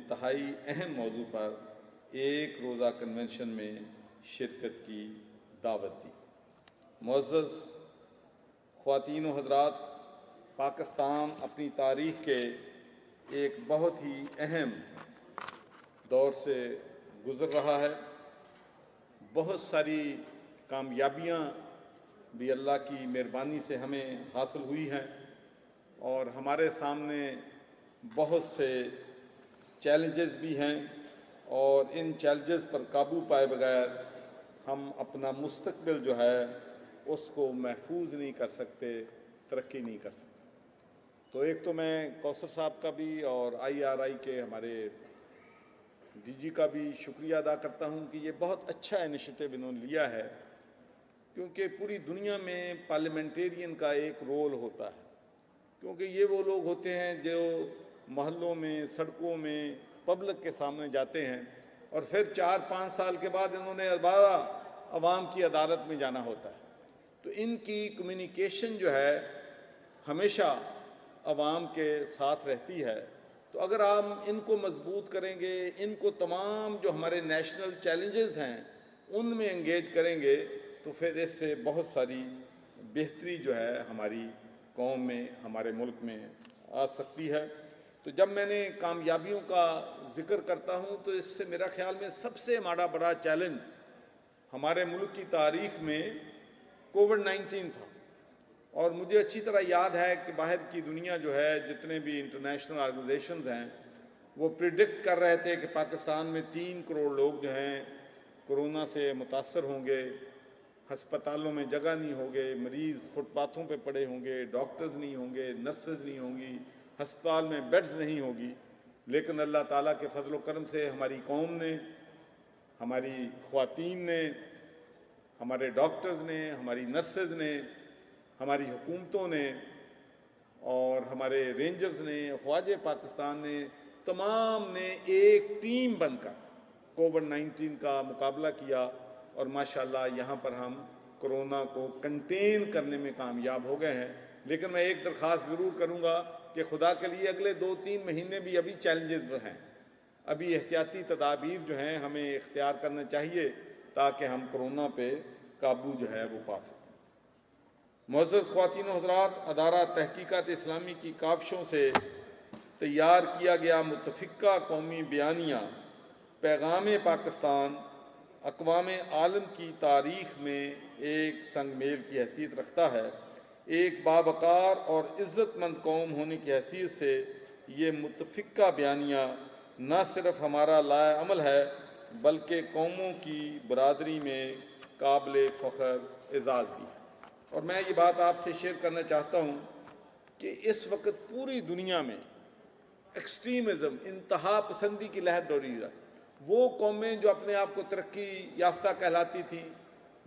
انتہائی اہم موضوع پر ایک روزہ کنونشن میں شرکت کی دعوت دی۔ معزز خواتین و حضرات، پاکستان اپنی تاریخ کے ایک بہت ہی اہم دور سے گزر رہا ہے۔ بہت ساری کامیابیاں بھی اللہ کی مہربانی سے ہمیں حاصل ہوئی ہیں، اور ہمارے سامنے بہت سے چیلنجز بھی ہیں، اور ان چیلنجز پر قابو پائے بغیر ہم اپنا مستقبل جو ہے اس کو محفوظ نہیں کر سکتے، ترقی نہیں کر سکتے۔ تو ایک تو میں کوثر صاحب کا بھی اور IRI کے ہمارے DG کا بھی شکریہ ادا کرتا ہوں کہ یہ بہت اچھا انیشیٹو انہوں نے لیا ہے، کیونکہ پوری دنیا میں پارلیمنٹیرین کا ایک رول ہوتا ہے، کیونکہ یہ وہ لوگ ہوتے ہیں جو محلوں میں، سڑکوں میں، پبلک کے سامنے جاتے ہیں، اور پھر 4-5 سال کے بعد انہوں نے دوبارہ عوام کی عدالت میں جانا ہوتا ہے۔ تو ان کی کمیونیکیشن جو ہے ہمیشہ عوام کے ساتھ رہتی ہے۔ تو اگر ہم ان کو مضبوط کریں گے، ان کو تمام جو ہمارے نیشنل چیلنجز ہیں ان میں انگیج کریں گے، تو پھر اس سے بہت ساری بہتری جو ہے ہماری قوم میں، ہمارے ملک میں آ سکتی ہے۔ تو جب میں نے کامیابیوں کا ذکر کرتا ہوں تو اس سے میرا خیال میں سب سے بڑا چیلنج ہمارے ملک کی تاریخ میں کووڈ-19 تھا، اور مجھے اچھی طرح یاد ہے کہ باہر کی دنیا جو ہے، جتنے بھی انٹرنیشنل آرگنائزیشنز ہیں، وہ پریڈکٹ کر رہے تھے کہ پاکستان میں 3 کروڑ لوگ جو ہیں کورونا سے متاثر ہوں گے، ہسپتالوں میں جگہ نہیں ہوگی، مریض فٹ پاتھوں پہ پڑے ہوں گے، ڈاکٹرز نہیں ہوں گے، نرسز نہیں ہوں گی، ہسپتال میں بیڈز نہیں ہوگی۔ لیکن اللہ تعالیٰ کے فضل و کرم سے ہماری قوم نے، ہماری خواتین نے، ہمارے ڈاکٹرز نے، ہماری نرسز نے، ہماری حکومتوں نے اور ہمارے رینجرز نے، افواج پاکستان نے، تمام نے ایک ٹیم بن کر کووڈ-19 کا مقابلہ کیا، اور ماشاءاللہ یہاں پر ہم کرونا کو کنٹین کرنے میں کامیاب ہو گئے ہیں۔ لیکن میں ایک درخواست ضرور کروں گا کہ خدا کے لیے اگلے 2-3 مہینے بھی ابھی چیلنجز ہیں، ابھی احتیاطی تدابیر جو ہیں ہمیں اختیار کرنا چاہیے تاکہ ہم کرونا پہ قابو جو ہے وہ پا سکیں۔ معزز خواتین و حضرات، ادارہ تحقیقات اسلامی کی کاوشوں سے تیار کیا گیا متفقہ قومی بیانیہ پیغام پاکستان اقوام عالم کی تاریخ میں ایک سنگ میل کی حیثیت رکھتا ہے۔ ایک باوقار اور عزت مند قوم ہونے کی حیثیت سے یہ متفقہ بیانیہ نہ صرف ہمارا لائحہ عمل ہے بلکہ قوموں کی برادری میں قابل فخر اعزاز بھی ہے۔ اور میں یہ بات آپ سے شیئر کرنا چاہتا ہوں کہ اس وقت پوری دنیا میں ایکسٹریمزم، انتہا پسندی کی لہر دوڑ رہی ہے۔ وہ قومیں جو اپنے آپ کو ترقی یافتہ کہلاتی تھیں،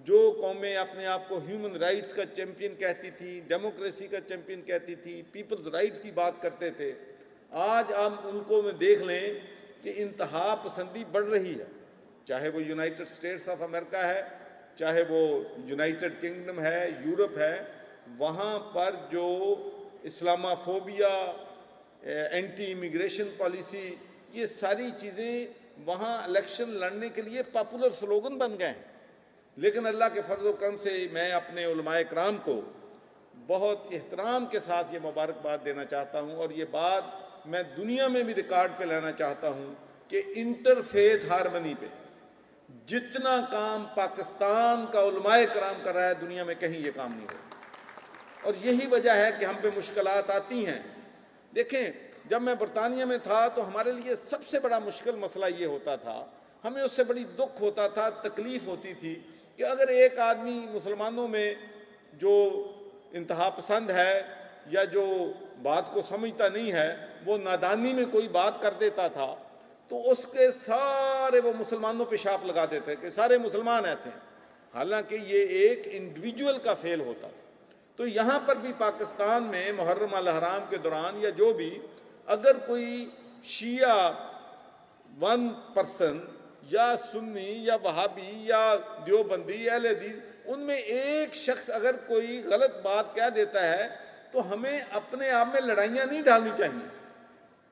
جو قومیں اپنے آپ کو ہیومن رائٹس کا چیمپئن کہتی تھیں، ڈیموکریسی کا چیمپئن کہتی تھیں، پیپلز رائٹس کی بات کرتے تھے، آج ہم ان کو میں دیکھ لیں کہ انتہا پسندی بڑھ رہی ہے۔ چاہے وہ یونائٹڈ اسٹیٹس آف امریکہ ہے، چاہے وہ یونائٹڈ کنگڈم ہے، یورپ ہے، وہاں پر جو اسلامہ فوبیا، اینٹی امیگریشن پالیسی، یہ ساری چیزیں وہاں الیکشن لڑنے کے لیے پاپولر سلوگن بن گئے ہیں۔ لیکن اللہ کے فضل و کرم سے میں اپنے علماء کرام کو بہت احترام کے ساتھ یہ مبارکباد دینا چاہتا ہوں، اور یہ بات میں دنیا میں بھی ریکارڈ پہ لانا چاہتا ہوں کہ انٹر فیتھ ہارمنی پہ جتنا کام پاکستان کا علماء کرام کر رہا ہے، دنیا میں کہیں یہ کام نہیں ہو۔ اور یہی وجہ ہے کہ ہم پہ مشکلات آتی ہیں۔ دیکھیں، جب میں برطانیہ میں تھا تو ہمارے لیے سب سے بڑا مشکل مسئلہ یہ ہوتا تھا، ہمیں اس سے بڑی دکھ ہوتا تھا، تکلیف ہوتی تھی کہ اگر ایک آدمی مسلمانوں میں جو انتہا پسند ہے یا جو بات کو سمجھتا نہیں ہے، وہ نادانی میں کوئی بات کر دیتا تھا تو اس کے سارے وہ مسلمانوں پہ شاپ لگا دیتے کہ سارے مسلمان ایسے ہیں، حالانکہ یہ ایک انڈیویجول کا فیل ہوتا تھا۔ تو یہاں پر بھی پاکستان میں محرم الحرام کے دوران یا جو بھی، اگر کوئی شیعہ 1% یا سنی یا وہابی یا دیوبندی یا اہل حدیث، ان میں ایک شخص اگر کوئی غلط بات کہہ دیتا ہے تو ہمیں اپنے آپ میں لڑائیاں نہیں ڈالنی چاہیے۔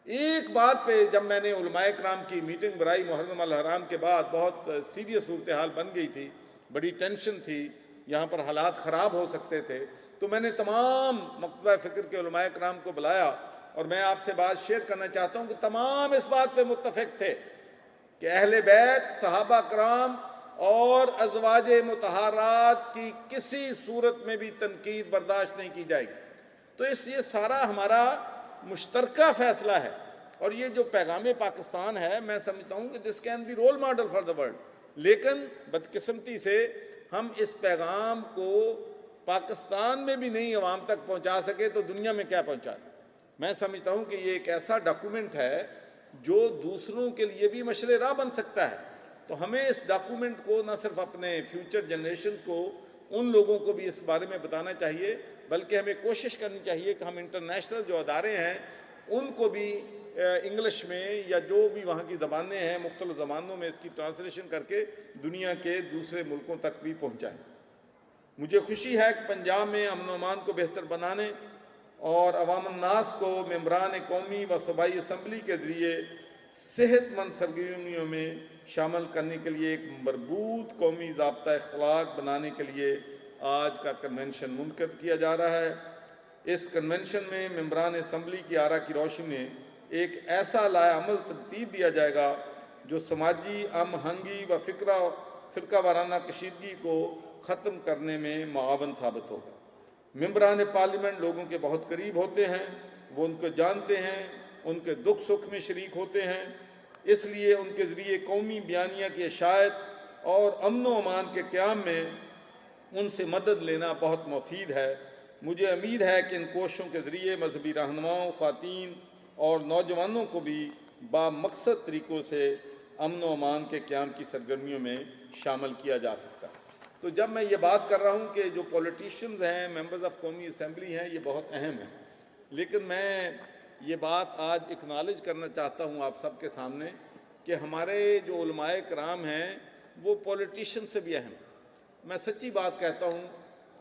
ایک بات پہ جب میں نے علماء کرام کی میٹنگ برائی محرم الحرام کے بعد، بہت سیریس صورتحال بن گئی تھی، بڑی ٹینشن تھی، یہاں پر حالات خراب ہو سکتے تھے، تو میں نے تمام مکتبہ فکر کے علماء کرام کو بلایا اور میں آپ سے بات شیئر کرنا چاہتا ہوں کہ تمام اس بات پہ متفق تھے کہ اہل بیت، صحابہ کرام اور ازواج مطہرات کی کسی صورت میں بھی تنقید برداشت نہیں کی جائے گی۔ تو یہ سارا ہمارا مشترکہ فیصلہ ہے، اور یہ جو پیغام پاکستان ہے، میں سمجھتا ہوں کہ this can be role model for the world, لیکن بدقسمتی سے ہم اس پیغام کو پاکستان میں بھی نہیں عوام تک پہنچا سکے تو دنیا میں کیا پہنچا دیں۔ میں سمجھتا ہوں کہ یہ ایک ایسا ڈاکومنٹ ہے جو دوسروں کے لیے بھی مشعل راہ بن سکتا ہے، تو ہمیں اس ڈاکومنٹ کو نہ صرف اپنے فیوچر جنریشن کو، ان لوگوں کو بھی اس بارے میں بتانا چاہیے، بلکہ ہمیں کوشش کرنی چاہیے کہ ہم انٹرنیشنل جو ادارے ہیں ان کو بھی انگلش میں یا جو بھی وہاں کی زبانیں ہیں مختلف زبانوں میں اس کی ٹرانسلیشن کر کے دنیا کے دوسرے ملکوں تک بھی پہنچائیں۔ مجھے خوشی ہے کہ پنجاب میں امن و امان کو بہتر بنانے اور عوام الناس کو ممبران قومی و صوبائی اسمبلی کے ذریعے صحت مند سرگرمیوں میں شامل کرنے کے لیے ایک مربوط قومی ضابطہ اخلاق بنانے کے لیے آج کا کنونشن منعقد کیا جا رہا ہے۔ اس کنونشن میں ممبران اسمبلی کی آرا کی روشنی میں ایک ایسا لائحہ عمل ترتیب دیا جائے گا جو سماجی ہم آہنگی و فرقہ وارانہ کشیدگی کو ختم کرنے میں معاون ثابت ہوگا۔ ممبران پارلیمنٹ لوگوں کے بہت قریب ہوتے ہیں، وہ ان کو جانتے ہیں، ان کے دکھ سکھ میں شریک ہوتے ہیں، اس لیے ان کے ذریعے قومی بیانیہ کی اشاعت اور امن و امان کے قیام میں ان سے مدد لینا بہت مفید ہے۔ مجھے امید ہے کہ ان کوششوں کے ذریعے مذہبی رہنماؤں، خواتین اور نوجوانوں کو بھی بامقصد طریقوں سے امن و امان کے قیام کی سرگرمیوں میں شامل کیا جا سکتا ہے۔ تو جب میں یہ بات کر رہا ہوں کہ جو پولیٹیشنز ہیں، ممبرز آف قومی اسمبلی ہیں، یہ بہت اہم ہیں، لیکن میں یہ بات آج اکنالج کرنا چاہتا ہوں آپ سب کے سامنے کہ ہمارے جو علماء کرام ہیں وہ پولیٹیشن سے بھی اہم ہیں۔ میں سچی بات کہتا ہوں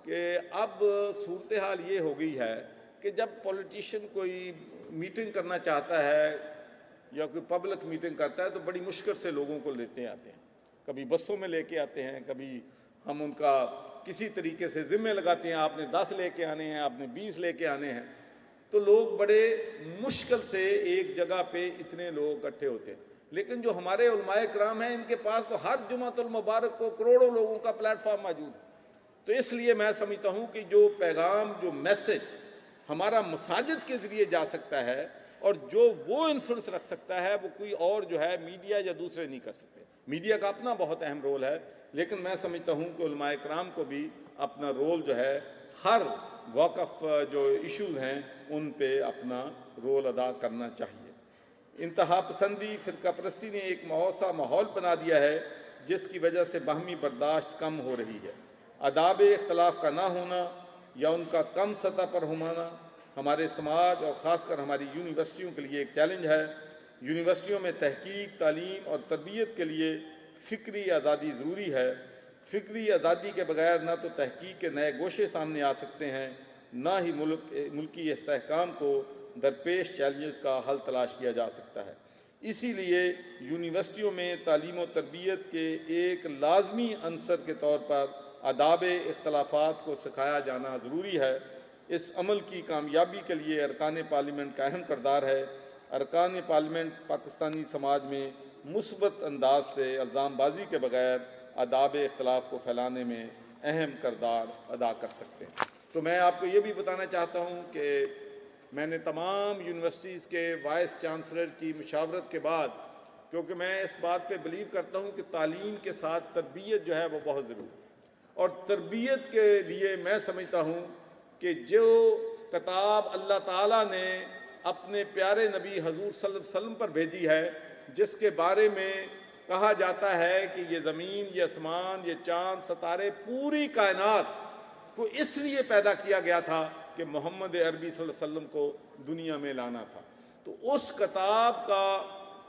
کہ اب صورتحال یہ ہو گئی ہے کہ جب پولیٹیشین کوئی میٹنگ کرنا چاہتا ہے یا کوئی پبلک میٹنگ کرتا ہے تو بڑی مشکل سے لوگوں کو لیتے آتے ہیں، کبھی بسوں میں لے کے آتے ہیں، کبھی ہم ان کا کسی طریقے سے ذمہ لگاتے ہیں، آپ نے 10 لے کے آنے ہیں، آپ نے 20 لے کے آنے ہیں، تو لوگ بڑے مشکل سے ایک جگہ پہ اتنے لوگ اکٹھے ہوتے ہیں۔ لیکن جو ہمارے علماء کرام ہیں ان کے پاس تو ہر جمعۃ المبارک کو کروڑوں لوگوں کا پلیٹ فارم موجود ہے، تو اس لیے میں سمجھتا ہوں کہ جو پیغام، جو میسج ہمارا مساجد کے ذریعے جا سکتا ہے اور جو وہ انفلوئنس رکھ سکتا ہے وہ کوئی اور جو ہے میڈیا یا دوسرے نہیں کر سکتے۔ میڈیا کا اپنا بہت اہم رول ہے، لیکن میں سمجھتا ہوں کہ علماء کرام کو بھی اپنا رول جو ہے ہر وقف جو ایشوز ہیں ان پہ اپنا رول ادا کرنا چاہیے۔ انتہا پسندی، فرقہ پرستی نے ایک ایسا ماحول بنا دیا ہے جس کی وجہ سے باہمی برداشت کم ہو رہی ہے۔ آداب اختلاف کا نہ ہونا یا ان کا کم سطح پر ہونا ہمارے سماج اور خاص کر ہماری یونیورسٹیوں کے لیے ایک چیلنج ہے۔ یونیورسٹیوں میں تحقیق، تعلیم اور تربیت کے لیے فکری آزادی ضروری ہے۔ فکری آزادی کے بغیر نہ تو تحقیق کے نئے گوشے سامنے آ سکتے ہیں، نہ ہی ملکی استحکام کو درپیش چیلنجز کا حل تلاش کیا جا سکتا ہے۔ اسی لیے یونیورسٹیوں میں تعلیم و تربیت کے ایک لازمی عنصر کے طور پر آداب اختلافات کو سکھایا جانا ضروری ہے۔ اس عمل کی کامیابی کے لیے ارکان پارلیمنٹ کا اہم کردار ہے۔ ارکان پارلیمنٹ پاکستانی سماج میں مثبت انداز سے الزام بازی کے بغیر آداب اختلاف کو پھیلانے میں اہم کردار ادا کر سکتے ہیں۔ تو میں آپ کو یہ بھی بتانا چاہتا ہوں کہ میں نے تمام یونیورسٹیز کے وائس چانسلر کی مشاورت کے بعد، کیونکہ میں اس بات پہ بلیو کرتا ہوں کہ تعلیم کے ساتھ تربیت جو ہے وہ بہت ضروری ہے، اور تربیت کے لیے میں سمجھتا ہوں کہ جو کتاب اللہ تعالیٰ نے اپنے پیارے نبی حضور صلی اللہ علیہ وسلم پر بھیجی ہے، جس کے بارے میں کہا جاتا ہے کہ یہ زمین، یہ آسمان، یہ چاند، ستارے، پوری کائنات کو اس لیے پیدا کیا گیا تھا کہ محمد عربی صلی اللہ علیہ وسلم کو دنیا میں لانا تھا، تو اس کتاب کا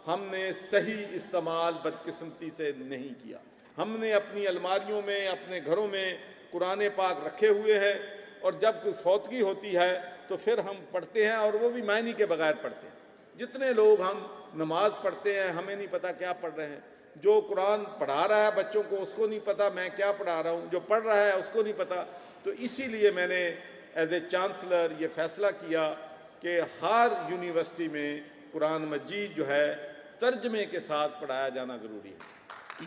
ہم نے صحیح استعمال بدقسمتی سے نہیں کیا۔ ہم نے اپنی الماریوں میں، اپنے گھروں میں قرآن پاک رکھے ہوئے ہیں، اور جب کوئی فوتگی ہوتی ہے تو پھر ہم پڑھتے ہیں، اور وہ بھی معنی کے بغیر پڑھتے ہیں۔ جتنے لوگ ہم نماز پڑھتے ہیں ہمیں نہیں پتا کیا پڑھ رہے ہیں، جو قرآن پڑھا رہا ہے بچوں کو اس کو نہیں پتا میں کیا پڑھا رہا ہوں، جو پڑھ رہا ہے اس کو نہیں پتا. تو اسی لیے میں نے ایز اے چانسلر یہ فیصلہ کیا کہ ہر یونیورسٹی میں قرآن مجید جو ہے ترجمے کے ساتھ پڑھایا جانا ضروری ہے.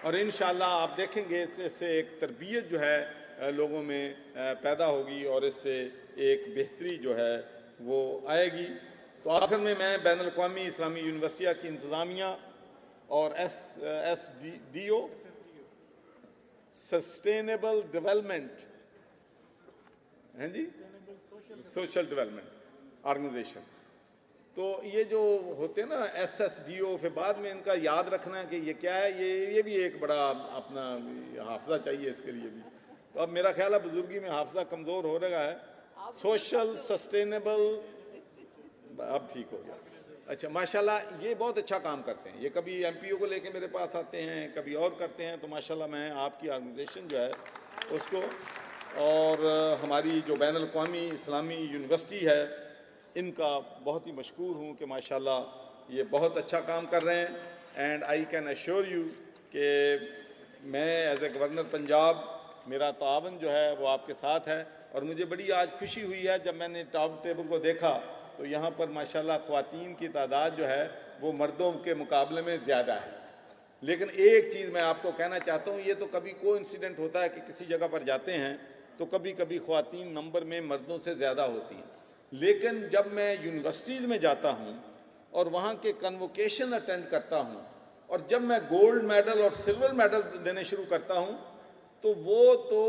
اور انشاءاللہ آپ دیکھیں گے اس سے ایک تربیت جو ہے لوگوں میں پیدا ہوگی اور اس سے ایک بہتری جو ہے وہ آئے گی. تو آخر میں بین الاقوامی اسلامی یونیورسٹیوں کی انتظامیہ اور SSDO sustainable development social development organisation, تو یہ جو ہوتے ہیں نا SSDO، پھر بعد میں ان کا یاد رکھنا کہ یہ کیا ہے، یہ بھی ایک بڑا اپنا حافظہ چاہیے اس کے لیے بھی. تو اب میرا خیال ہے بزرگی میں حافظہ کمزور ہو رہا ہے. سوشل سسٹینیبل اب ٹھیک ہو گیا. اچھا ماشاءاللہ یہ بہت اچھا کام کرتے ہیں، یہ کبھی MPO کو لے کے میرے پاس آتے ہیں، کبھی اور کرتے ہیں. تو ماشاءاللہ میں آپ کی آرگنائزیشن جو ہے اس کو اور ہماری جو بین الاقوامی اسلامی یونیورسٹی ہے ان کا بہت ہی مشکور ہوں کہ ماشاءاللہ یہ بہت اچھا کام کر رہے ہیں. And I can assure you کہ میں ایز اے گورنر پنجاب میرا تعاون جو ہے وہ آپ کے ساتھ ہے. اور مجھے بڑی آج خوشی ہوئی ہے جب میں نے ٹاپ ٹیبل کو دیکھا تو یہاں پر ماشاءاللہ خواتین کی تعداد جو ہے وہ مردوں کے مقابلے میں زیادہ ہے. لیکن ایک چیز میں آپ کو کہنا چاہتا ہوں، یہ تو کبھی کوئی انسیڈنٹ ہوتا ہے کہ کسی جگہ پر جاتے ہیں تو کبھی کبھی خواتین نمبر میں مردوں سے زیادہ ہوتی ہیں. لیکن جب میں یونیورسٹیز میں جاتا ہوں اور وہاں کے کنووکیشن اٹینڈ کرتا ہوں اور جب میں گولڈ میڈل اور سلور میڈل دینے شروع کرتا ہوں تو وہ تو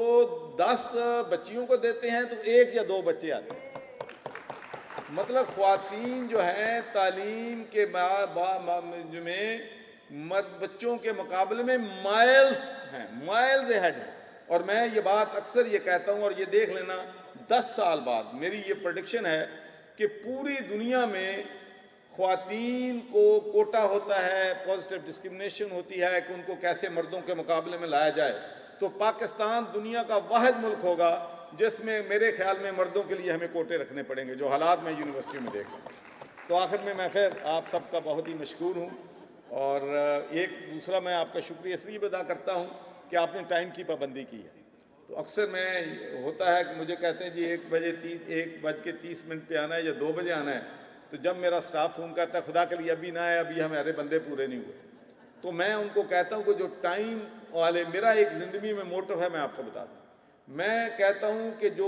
10 بچیوں کو دیتے ہیں تو 1 یا 2 بچے آتے ہیں. مطلب خواتین جو ہیں تعلیم کے میں مرد بچوں کے مقابلے میں مائلز اہیڈ ہیں. اور میں یہ بات اکثر یہ کہتا ہوں اور یہ دیکھ لینا 10 سال بعد میری یہ پریڈکشن ہے کہ پوری دنیا میں خواتین کو کوٹا ہوتا ہے، پازیٹیو ڈسکرمنیشن ہوتی ہے کہ ان کو کیسے مردوں کے مقابلے میں لایا جائے. تو پاکستان دنیا کا واحد ملک ہوگا جس میں میرے خیال میں مردوں کے لیے ہمیں کوٹے رکھنے پڑیں گے، جو حالات میں یونیورسٹی میں دیکھ رہا ہوں. تو آخر میں پھر آپ سب کا بہت ہی مشکور ہوں. اور ایک دوسرا میں آپ کا شکریہ اس لیے ادا کرتا ہوں کہ آپ نے ٹائم کی پابندی کی ہے. تو اکثر میں ہوتا ہے کہ مجھے کہتے ہیں جی 1:30 پہ آنا ہے یا 2 بجے آنا ہے. تو جب میرا سٹاف فون کرتا ہے خدا کے لیے ابھی نہ ہے، ابھی ہمارے بندے پورے نہیں ہوئے، تو میں ان کو کہتا ہوں کہ جو ٹائم والے میرا ایک زندگی میں موٹو ہے میں آپ کو بتا دوں. میں کہتا ہوں کہ جو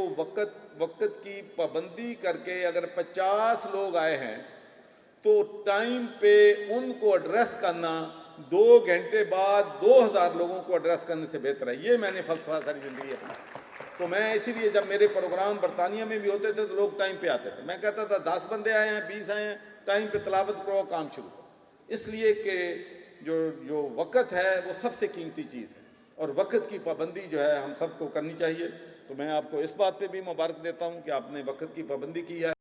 وقت کی پابندی کر کے اگر 50 لوگ آئے ہیں تو ٹائم پہ ان کو ایڈریس کرنا 2 گھنٹے بعد 2000 لوگوں کو ایڈریس کرنے سے بہتر ہے. یہ میں نے فلسفہ ساری زندگی اپنا. تو میں اسی لیے جب میرے پروگرام برطانیہ میں بھی ہوتے تھے تو لوگ ٹائم پہ آتے تھے. میں کہتا تھا 10 بندے آئے ہیں 20 آئے ہیں ٹائم پہ تلاوت کرو کام شروع کرو. اس لیے کہ جو وقت ہے وہ سب سے قیمتی چیز ہے اور وقت کی پابندی جو ہے ہم سب کو کرنی چاہیے. تو میں آپ کو اس بات پہ بھی مبارک دیتا ہوں کہ آپ نے وقت کی پابندی کی ہے.